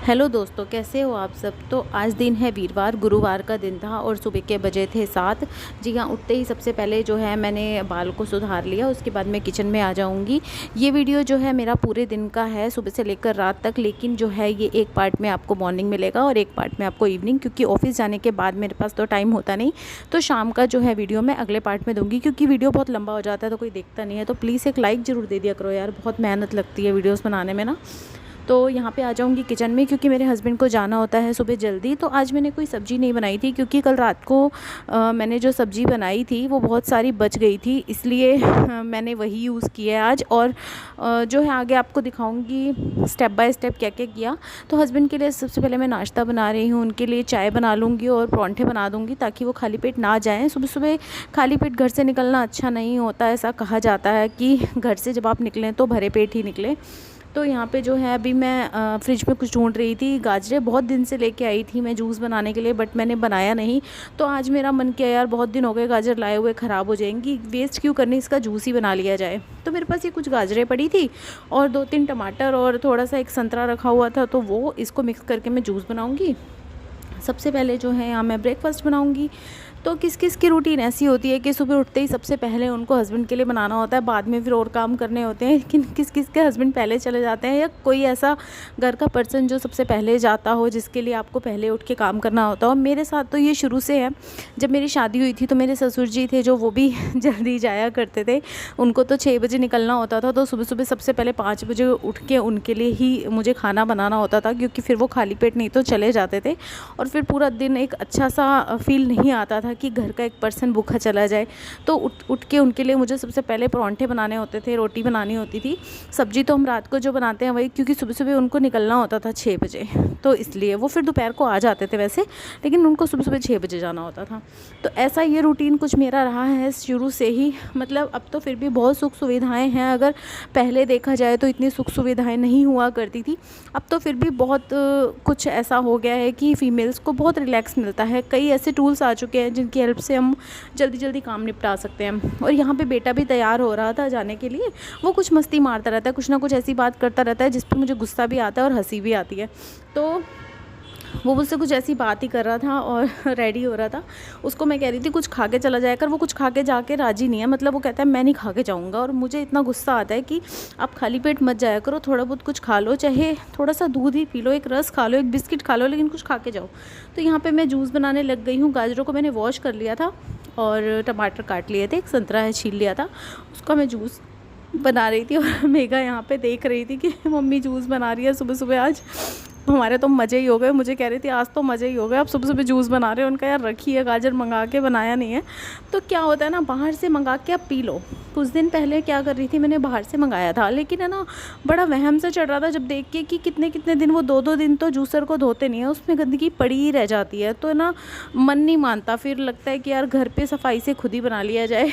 Hello दोस्तों, कैसे हो आप सब। तो आज दिन है वीरवार, गुरुवार का दिन था और सुबह के बजे थे 7। जी हाँ, उठते ही सबसे पहले जो है मैंने बाल को सुधार लिया। उसके बाद मैं किचन में आ जाऊंगी। ये वीडियो जो है मेरा पूरे दिन का है, सुबह से लेकर रात तक, लेकिन जो है ये एक पार्ट में आपको मॉर्निंग मिलेगा और एक पार्ट में आपको इवनिंग, क्योंकि ऑफिस जाने के बाद मेरे पास तो टाइम होता नहीं। तो शाम का जो है वीडियो मैं अगले पार्ट में दूँगी, क्योंकि वीडियो बहुत लंबा हो जाता है तो कोई देखता नहीं है। तो प्लीज़ एक लाइक ज़रूर दे दिया करो यार, बहुत मेहनत लगती है वीडियोज़ बनाने में ना। तो यहाँ पे आ जाऊँगी किचन में, क्योंकि मेरे हस्बैंड को जाना होता है सुबह जल्दी। तो आज मैंने कोई सब्ज़ी नहीं बनाई थी, क्योंकि कल रात को मैंने जो सब्ज़ी बनाई थी वो बहुत सारी बच गई थी, इसलिए मैंने वही यूज़ किया है आज। और जो है आगे आपको दिखाऊंगी स्टेप बाय स्टेप क्या क्या किया। तो हस्बैंड के लिए सबसे पहले मैं नाश्ता बना रही हूँ, उनके लिए चाय बना लूँगी और परांठे बना दूँगी, ताकि वो खाली पेट ना जाएँ। सुबह सुबह खाली पेट घर से निकलना अच्छा नहीं होता, ऐसा कहा जाता है कि घर से जब आप निकलें तो भरे पेट ही निकलें। तो यहाँ पे जो है अभी मैं फ्रिज में कुछ ढूंढ रही थी। गाजरें बहुत दिन से लेके आई थी मैं जूस बनाने के लिए, बट मैंने बनाया नहीं। तो आज मेरा मन किया यार, बहुत दिन हो गए गाजर लाए हुए, ख़राब हो जाएंगी, वेस्ट क्यों करनी, इसका जूस ही बना लिया जाए। तो मेरे पास ये कुछ गाजरें पड़ी थी और 2-3 टमाटर और थोड़ा सा एक संतरा रखा हुआ था, तो वो इसको मिक्स करके मैं जूस बनाऊँगी। सबसे पहले जो है यहाँ मैं ब्रेकफास्ट बनाऊँगी। तो किस किस की रूटीन ऐसी होती है कि सुबह उठते ही सबसे पहले उनको हस्बैंड के लिए बनाना होता है, बाद में फिर और काम करने होते हैं। लेकिन किस किस के हस्बैंड पहले चले जाते हैं, या कोई ऐसा घर का पर्सन जो सबसे पहले जाता हो, जिसके लिए आपको पहले उठ के काम करना होता हो। मेरे साथ तो ये शुरू से है। जब मेरी शादी हुई थी तो मेरे ससुर जी थे जो वो भी जल्दी जाया करते थे। उनको तो 6 बजे निकलना होता था, तो सुबह सुबह सबसे पहले 5 बजे उठ के उनके लिए ही मुझे खाना बनाना होता था, क्योंकि फिर वो खाली पेट नहीं तो चले जाते थे और फिर पूरा दिन एक अच्छा सा फील नहीं आता था कि घर का एक पर्सन भूखा चला जाए। तो उठ के उनके लिए मुझे सबसे पहले परांठे बनाने होते थे, रोटी बनानी होती थी। सब्जी तो हम रात को जो बनाते हैं वही, क्योंकि सुबह सुबह उनको निकलना होता था 6 बजे, तो इसलिए वो फिर दोपहर को आ जाते थे वैसे, लेकिन उनको सुबह सुबह 6 बजे जाना होता था। तो ऐसा ये रूटीन कुछ मेरा रहा है शुरू से ही। मतलब अब तो फिर भी बहुत सुख सुविधाएँ हैं, अगर पहले देखा जाए तो इतनी सुख सुविधाएँ नहीं हुआ करती थी। अब तो फिर भी बहुत कुछ ऐसा हो गया है कि फ़ीमेल्स को बहुत रिलैक्स मिलता है। कई ऐसे टूल्स आ चुके हैं जिनकी हेल्प से हम जल्दी जल्दी काम निपटा सकते हैं। और यहाँ पे बेटा भी तैयार हो रहा था जाने के लिए। वो कुछ मस्ती मारता रहता है, कुछ ना कुछ ऐसी बात करता रहता है जिस पे मुझे गुस्सा भी आता है और हंसी भी आती है। तो वो मुझसे कुछ ऐसी बात ही कर रहा था और रेडी हो रहा था। उसको मैं कह रही थी कुछ खा के चला जाया कर, वो कुछ खा के जाके राजी नहीं है। मतलब वो कहता है मैं नहीं खा के जाऊँगा, और मुझे इतना गुस्सा आता है कि आप खाली पेट मत जाया करो, थोड़ा बहुत कुछ खा लो, चाहे थोड़ा सा दूध ही पी लो, एक रस खा लो, एक बिस्किट खा लो, लेकिन कुछ खा के जाओ। तो यहाँ पर मैं जूस बनाने लग गई हूँ। गाजरों को मैंने वॉश कर लिया था और टमाटर काट लिए थे, एक संतरा है छील लिया था, उसका मैं जूस बना रही थी। और मेघा यहाँ पे देख रही थी कि मम्मी जूस बना रही है सुबह सुबह। आज हमारे तो मज़े ही हो गए। मुझे कह रही थी आज तो मज़े ही हो गए, आप सुबह सुबह जूस बना रहे हो। उनका यार रखिए, गाजर मंगा के बनाया नहीं है। तो क्या होता है ना, बाहर से मंगा के आप पी लो। कुछ दिन पहले क्या कर रही थी, मैंने बाहर से मंगाया था, लेकिन है ना बड़ा वहम सा चढ़ रहा था जब देख के कि कितने कितने दिन, वो 2-2 दिन तो जूसर को धोते नहीं है, उसमें गंदगी पड़ी ही रह जाती है। तो है ना मन नहीं मानता, फिर लगता है कि यार घर पे सफाई से खुद ही बना लिया जाए।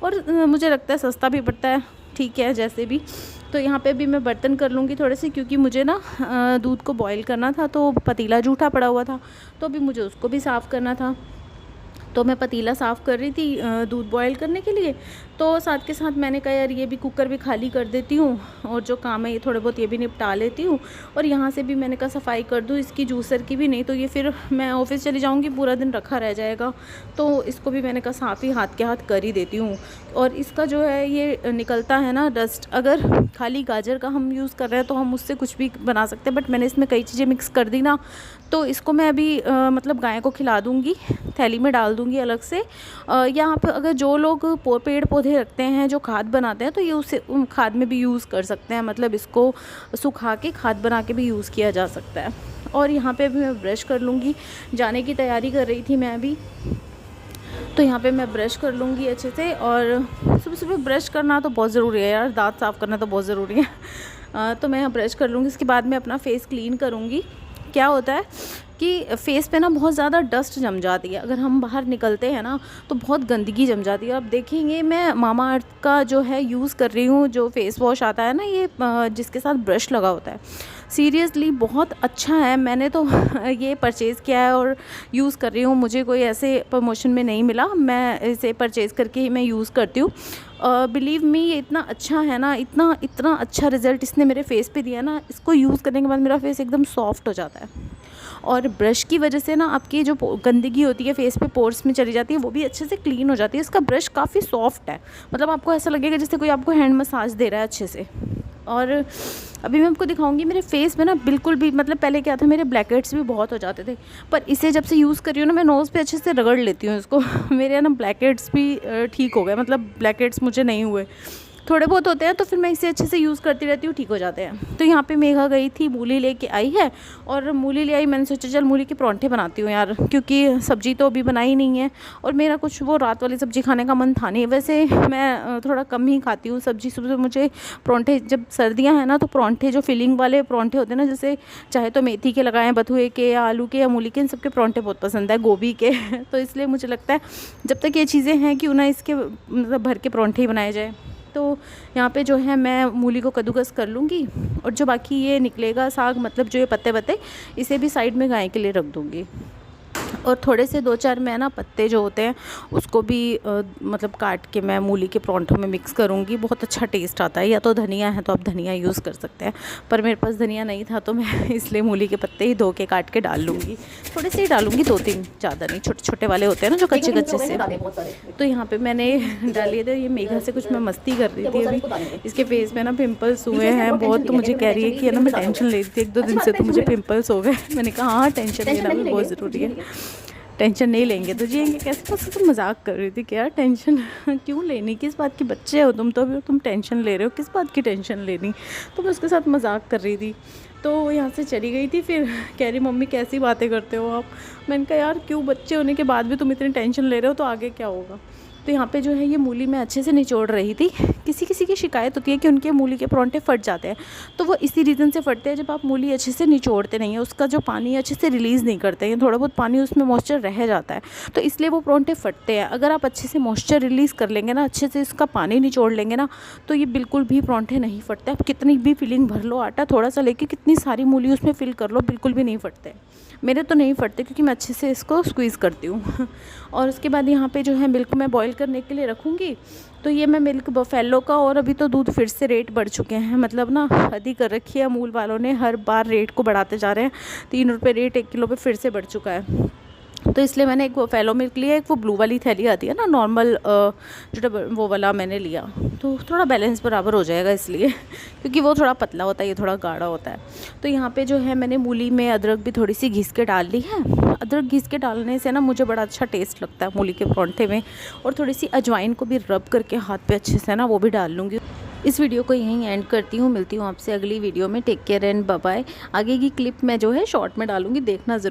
और मुझे लगता है सस्ता भी पड़ता है, ठीक है जैसे भी। तो यहाँ पे भी मैं बर्तन कर लूँगी थोड़े से, क्योंकि मुझे ना दूध को बॉईल करना था, तो पतीला जूठा पड़ा हुआ था, तो अभी मुझे उसको भी साफ़ करना था। तो मैं पतीला साफ़ कर रही थी दूध बॉयल करने के लिए। तो साथ के साथ मैंने कहा यार ये भी कुकर भी खाली कर देती हूँ, और जो काम है ये थोड़े बहुत ये भी निपटा लेती हूँ। और यहाँ से भी मैंने कहा सफाई कर दूँ इसकी, जूसर की भी, नहीं तो ये फिर मैं ऑफिस चली जाऊँगी, पूरा दिन रखा रह जाएगा। तो इसको भी मैंने कहा साफ़ ही हाथ के हाथ कर ही देती हूँ। और इसका जो है ये निकलता है ना डस्ट, अगर खाली गाजर का हम यूज़ कर रहे हैं तो हम उससे कुछ भी बना सकते हैं, बट मैंने इसमें कई चीज़ें मिक्स कर दी ना। तो इसको मैं अभी मतलब गाय को खिला दूँगी, थैली में डाल दूँगी अलग से। यहाँ पर अगर जो लोग पेड़ पौधे रखते हैं जो खाद बनाते हैं, तो ये उसे खाद में भी यूज़ कर सकते हैं। मतलब इसको सुखा के खाद बना के भी यूज़ किया जा सकता है। और यहाँ पे भी मैं ब्रश कर लूँगी, जाने की तैयारी कर रही थी मैं अभी। तो यहाँ पे मैं ब्रश कर लूँगी अच्छे से। और सुबह सुबह ब्रश करना तो बहुत ज़रूरी है यार, दांत साफ़ करना तो बहुत ज़रूरी है। तो मैं यहाँ ब्रश कर लूँगी, इसके बाद मैं अपना फेस क्लीन करूँगी। क्या होता है कि फेस पे ना बहुत ज़्यादा डस्ट जम जाती है, अगर हम बाहर निकलते हैं ना तो बहुत गंदगी जम जाती है। अब देखेंगे मैं मामा अर्थ का जो है यूज़ कर रही हूँ, जो फेस वॉश आता है ना ये, जिसके साथ ब्रश लगा होता है। सीरियसली बहुत अच्छा है, मैंने तो ये परचेज़ किया है और यूज़ कर रही हूँ। मुझे कोई ऐसे प्रमोशन में नहीं मिला, मैं इसे परचेज़ करके ही मैं यूज़ करती हूँ। बिलीव मी ये इतना अच्छा है ना, इतना इतना अच्छा रिज़ल्ट इसने मेरे फेस पे दिया ना, इसको यूज़ करने के बाद मेरा फेस एकदम सॉफ्ट हो जाता है। और ब्रश की वजह से ना आपकी जो गंदगी होती है फेस पे पोर्स में चली जाती है, वो भी अच्छे से क्लीन हो जाती है। इसका ब्रश काफ़ी सॉफ्ट है, मतलब आपको ऐसा लगेगा जैसे कोई आपको हैंड मसाज दे रहा है अच्छे से। और अभी मैं आपको दिखाऊंगी मेरे फेस में ना बिल्कुल भी, मतलब पहले क्या था, मेरे ब्लैक हेड्स भी बहुत हो जाते थे, पर इसे जब से यूज़ कर रही हूँ ना, मैं नोज़ पे अच्छे से रगड़ लेती हूँ इसको मेरे ना ब्लैक हेड्स भी ठीक हो गए, मतलब ब्लैक हेड्स मुझे नहीं हुए, थोड़े बहुत होते हैं तो फिर मैं इसे अच्छे से यूज़ करती रहती हूँ, ठीक हो जाते हैं। तो यहाँ पे मेघा गई थी, मूली लेके आई है, और मूली ले आई, मैंने सोचा चल मूली के परांठे बनाती हूँ यार, क्योंकि सब्ज़ी तो अभी बनाई नहीं है, और मेरा कुछ वो रात वाली सब्ज़ी खाने का मन था नहीं। वैसे मैं थोड़ा कम ही खाती हूँ सब्ज़ी, सुबह मुझे परांठे, जब सर्दियाँ हैं ना तो परांठे जो फिलिंग वाले परांठे होते हैं ना, जैसे चाहे तो मेथी के लगाएं, बथुए के या आलू के या मूली के, इन सबके परांठे बहुत पसंद है, गोभी के तो इसलिए मुझे लगता है जब तक ये चीज़ें हैं कि उन्हें इसके मतलब भर के परांठे ही बनाए जाए। तो यहाँ पे जो है मैं मूली को कद्दूकस कर लूँगी, और जो बाकी ये निकलेगा साग, मतलब जो ये पत्ते पत्ते, इसे भी साइड में गाय के लिए रख दूँगी। और थोड़े से 2-4 मैं ना पत्ते जो होते हैं उसको भी मतलब काट के मैं मूली के परांठों में मिक्स करूँगी, बहुत अच्छा टेस्ट आता है। या तो धनिया है तो आप धनिया यूज़ कर सकते हैं, पर मेरे पास धनिया नहीं था तो मैं इसलिए मूली के पत्ते ही धो के काट के डाल लूँगी, थोड़े से ही डालूँगी, 2-3, ज़्यादा नहीं, छोटे छोटे वाले होते हैं ना जो कच्चे कच्चे से। तो यहाँ पर मैंने डाल लिए थे। ये मेघा से कुछ मैं मस्ती कर रही थी अभी, इसके फेस में ना पिम्पल्स हुए हैं बहुत, तो मुझे कह रही है कि है ना मैं टेंशन ले रही थी 1-2 दिन से, तो मुझे पिम्पल्स हो गए। मैंने कहा हाँ टेंशन लेना भी बहुत ज़रूरी है, टेंशन नहीं लेंगे तो जिएंगे कैसे। बस तो मजाक कर रही थी कि यार टेंशन क्यों लेनी, किस बात की, बच्चे हो तुम तो भी, तुम टेंशन ले रहे हो, किस बात की टेंशन लेनी। तो मैं उसके साथ मजाक कर रही थी। तो वो यहाँ से चली गई थी, फिर कह रही मम्मी कैसी बातें करते हो आप। मैंने कहा यार क्यों, बच्चे होने के बाद भी तुम इतनी टेंशन ले रहे हो तो आगे क्या होगा। तो यहाँ पे जो है ये मूली मैं अच्छे से निचोड़ रही थी। किसी किसी की शिकायत होती है कि उनके मूली के परांठे फट जाते हैं, तो वो इसी रीज़न से फटते हैं, जब आप मूली अच्छे से निचोड़ते नहीं है, उसका जो पानी अच्छे से रिलीज़ नहीं करते हैं, थोड़ा बहुत पानी उसमें मॉइस्चर रह जाता है, तो इसलिए वो परांठे फटते हैं। अगर आप अच्छे से मॉइस्चर रिलीज़ कर लेंगे ना, अच्छे से इसका पानी निचोड़ लेंगे ना, तो ये बिल्कुल भी परांठे नहीं फटते। आप कितनी भी फिलिंग भर लो, आटा थोड़ा सा लेके कितनी सारी मूली उसमें फिल कर लो, बिल्कुल भी नहीं फटते। मेरे तो नहीं फटते क्योंकि मैं अच्छे से इसको स्क्वीज़ करती हूँ। और उसके बाद यहाँ पे जो है मिल्क मैं बॉईल करने के लिए रखूँगी। तो ये मैं मिल्क बफेलो का, और अभी तो दूध फिर से रेट बढ़ चुके हैं, मतलब ना हद ही कर रखी है अमूल वालों ने, हर बार रेट को बढ़ाते जा रहे हैं। 3 रुपये रेट 1 किलो पे फिर से बढ़ चुका है। तो इसलिए मैंने एक बफेलो मिल्क लिया, एक वो ब्लू वाली थैली आती है ना नॉर्मल, जो वो वाला मैंने लिया, तो थोड़ा बैलेंस बराबर हो जाएगा इसलिए क्योंकि वो थोड़ा पतला होता है, ये थोड़ा गाढ़ा होता है। तो यहाँ पे जो है मैंने मूली में अदरक भी थोड़ी सी घिस के डाल ली है। अदरक घिस के डालने से ना मुझे बड़ा अच्छा टेस्ट लगता है मूली के परांठे में। और थोड़ी सी अजवाइन को भी रब करके हाथ पे अच्छे से ना वो भी डाल लूँगी। इस वीडियो को यहीं एंड करती हूँ, मिलती हूँ आपसे अगली वीडियो में। Take care and bye bye. आगे की क्लिप मैं जो है शॉर्ट में डालूँगी, देखना ज़रूर।